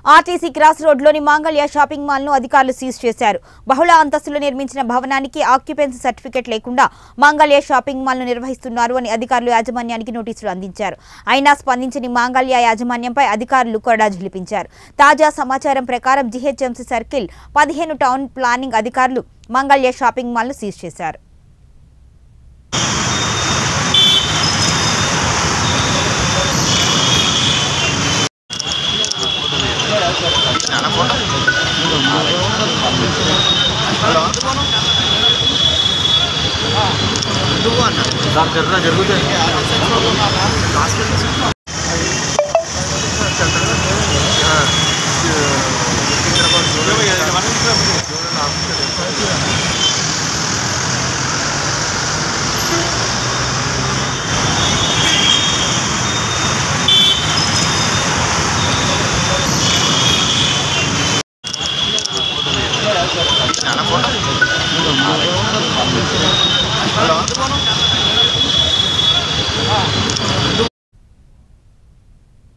RTC cross రోడ్లోని మాంగళ్య shopping మాల్ను అధికారులు సీజ్ చేశారు. బహుళ అంతస్తులు నిర్మించిన భవనానికి ఆక్యుపెన్సీ సర్టిఫికెట్ లేకుండా మాంగళ్య షాపింగ్ మాల్ను నిర్వహిస్తున్నారు అని అధికారులు యాజమాన్యానికి నోటీసులు అందించారు. అయినా స్పందించని మాంగళ్య యాజమాన్యంపై అధికారులు కొరడా ఝుళిపించారు. తాజా సమాచారం ప్రకారం జీహెచ్ఎంసీ సర్కిల్ 15 టౌన్ ప్లానింగ్ అధికారులు మాంగళ్య షాపింగ్ మాల్ను సీజ్ చేశారు. Halo.